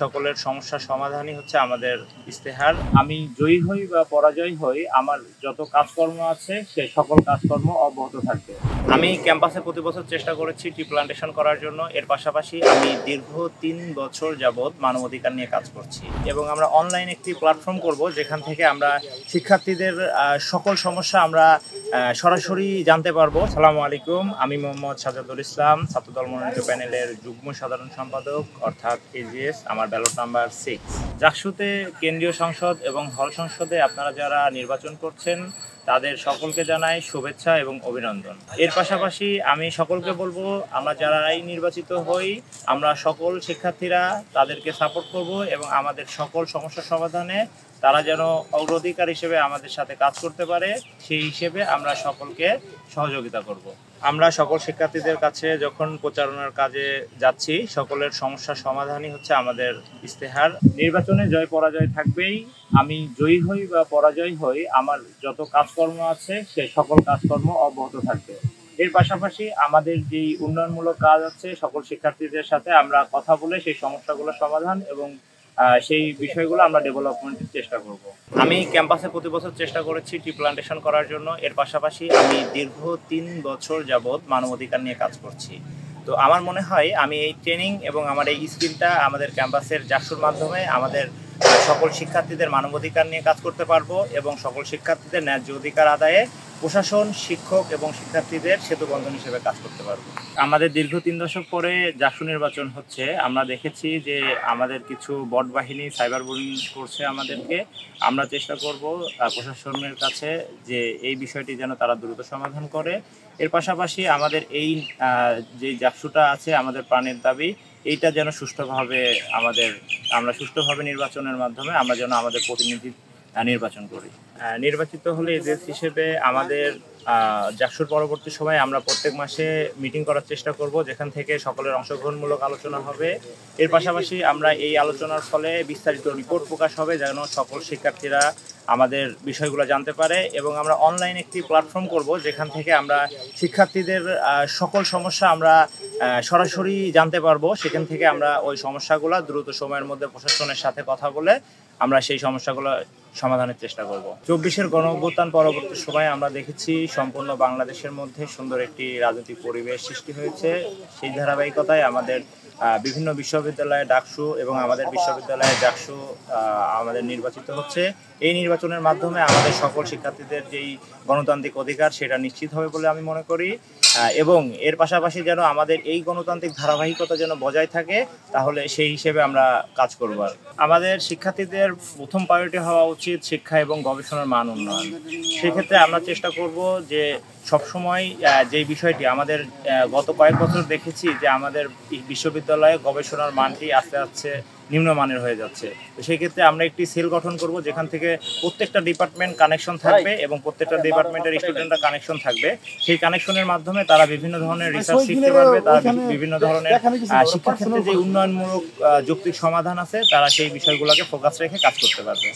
সকলের সমস্যার সমাধানই হচ্ছে আমাদের ইস্তেহার। আমি জয়ী হই বা পরাজয় হই, আমার যত কাজকর্ম আছে সে সকল কাজকর্ম অব্যাহত থাকবে। আমি ক্যাম্পাসে প্রতি বছর চেষ্টা করেছি ট্রি প্লান্টেশন করার জন্য। এর পাশাপাশি আমি দীর্ঘ ৩ বছর যাবৎ মানবাধিকার নিয়ে কাজ করছি এবং আমরা অনলাইন একটি প্ল্যাটফর্ম করব যেখান থেকে আমরা শিক্ষার্থীদের সকল সমস্যা আমরা সরাসরি জানতে পারবো। আসসালামু আলাইকুম, আমি মোহাম্মদ সাজাদুল ইসলাম, ছাত্রদল মনোনীত প্যানেলের যুগ্ম সাধারণ সম্পাদক অর্থাৎ এজিএস। আমার ব্যালট নাম্বার 6। জাকসুতে কেন্দ্রীয় সংসদ এবং হল সংসদে আপনারা যারা নির্বাচন করছেন তাদের সকলকে জানাই শুভেচ্ছা এবং অভিনন্দন। এর পাশাপাশি আমি সকলকে বলবো, আমরা যারাই নির্বাচিত হই আমরা সকল শিক্ষার্থীরা তাদেরকে সাপোর্ট করব এবং আমাদের সকল সমস্যার সমাধানে তারা যেন অগ্রাধিকার হিসেবে আমাদের সাথে কাজ করতে পারে সেই হিসেবে আমরা সকলকে সহযোগিতা করব। আমরা সকল শিক্ষার্থীদের কাছে যখন প্রচারণার কাজে যাচ্ছি, সকলের সমস্যার সমাধানই হচ্ছে আমাদের ইস্তেহার। নির্বাচনে জয় পরাজয় থাকবেই। আমি জয়ী হই বা পরাজয় হই, আমার যত কাজকর্ম আছে সে সকল কাজকর্ম অব্যাহত থাকবে। এর পাশাপাশি আমাদের যেই উন্নয়নমূলক কাজ আছে সকল শিক্ষার্থীদের সাথে আমরা কথা বলে সেই সমস্যাগুলো সমাধান এবং সেই বিষয়গুলো আমরা ডেভেলপমেন্টের চেষ্টা করব। আমি ক্যাম্পাসে প্রতি বছর চেষ্টা করেছি ট্রি প্লান্টেশন করার জন্য। এর পাশাপাশি আমি দীর্ঘ ৩ বছর যাবৎ মানবাধিকার নিয়ে কাজ করছি। তো আমার মনে হয় আমি এই ট্রেনিং এবং আমার এই স্কিলটা আমাদের ক্যাম্পাসের জাকসুর মাধ্যমে আমাদের সকল শিক্ষার্থীদের মানবাধিকার নিয়ে কাজ করতে পারবো এবং সকল শিক্ষার্থীদের ন্যায্য অধিকার আদায়ে প্রশাসন, শিক্ষক এবং শিক্ষার্থীদের সেতুবন্ধন হিসেবে কাজ করতে পারবো। আমাদের দীর্ঘ ৩ দশক পরে জাকসু নির্বাচন হচ্ছে। আমরা দেখেছি যে আমাদের কিছু বট বাহিনী সাইবার বুলিং করছে আমাদেরকে। আমরা চেষ্টা করব প্রশাসনের কাছে যে এই বিষয়টি যেন তারা দ্রুত সমাধান করে। এর পাশাপাশি আমাদের এই যে জাকসুটা আছে আমাদের প্রাণের দাবি, এইটা যেন সুষ্ঠুভাবে আমরা সুষ্ঠুভাবে নির্বাচনের মাধ্যমে আমরা যেন আমাদের প্রতিনিধি নির্বাচন করি। নির্বাচিত হলে এজেন্স হিসেবে আমাদের জাকসুর পরবর্তী সময়ে আমরা প্রত্যেক মাসে মিটিং করার চেষ্টা করব যেখান থেকে সকলের অংশগ্রহণমূলক আলোচনা হবে। এর পাশাপাশি আমরা এই আলোচনার ফলে বিস্তারিত রিপোর্ট প্রকাশ হবে যেন সকল শিক্ষার্থীরা আমাদের বিষয়গুলো জানতে পারে এবং আমরা অনলাইন একটি প্ল্যাটফর্ম করব যেখান থেকে আমরা শিক্ষার্থীদের সকল সমস্যা আমরা সরাসরি জানতে পারবো। সেখান থেকে আমরা ওই সমস্যাগুলো দ্রুত সময়ের মধ্যে প্রশাসনের সাথে কথা বলে আমরা সেই সমস্যাগুলো সমাধানের চেষ্টা করব। ২৪-এর গণঅভ্যুত্থান পরবর্তী সময়ে আমরা দেখেছি সম্পূর্ণ বাংলাদেশের মধ্যে সুন্দর একটি রাজনৈতিক পরিবেশ সৃষ্টি হয়েছে। সেই ধারাবাহিকতায় আমাদের বিভিন্ন বিশ্ববিদ্যালয়ে ডাকসু এবং আমাদের বিশ্ববিদ্যালয়ে জাকসু আমাদের নির্বাচিত হচ্ছে। এই নির্বাচনের মাধ্যমে আমাদের সকল শিক্ষার্থীদের যেই গণতান্ত্রিক অধিকার সেটা নিশ্চিত হবে বলে আমি মনে করি এবং এর পাশাপাশি যেন আমাদের এই গণতান্ত্রিক ধারাবাহিকতা যেন বজায় থাকে, তাহলে সেই হিসেবে আমরা কাজ করব। আমাদের শিক্ষার্থীদের প্রথম প্রায়োরিটি হওয়া উচিত শিক্ষা এবং গবেষণার মান উন্নয়ন। সেক্ষেত্রে আমরা চেষ্টা করব যে সবসময় যেই বিষয়টি আমাদের গত কয়েক বছর দেখেছি যে আমাদের বিশ্ববিদ্যালয়ে গবেষণার মানটি আস্তে আস্তে নিম্নমানের হয়ে যাচ্ছে। তো সেই ক্ষেত্রে আমরা একটি সেল গঠন করব যেখান থেকে প্রত্যেকটা ডিপার্টমেন্ট কানেকশন থাকবে এবং প্রত্যেকটা ডিপার্টমেন্টের স্টুডেন্টরা কানেকশন থাকবে। সেই কানেকশনের মাধ্যমে তারা বিভিন্ন ধরনের রিসার্চ শিখতে পারবে, তারা বিভিন্ন ধরনের শিক্ষার ক্ষেত্রে যে উন্নয়নমূলক যৌক্তিক সমাধান আছে তারা সেই বিষয়গুলোকে ফোকাস রেখে কাজ করতে পারবে।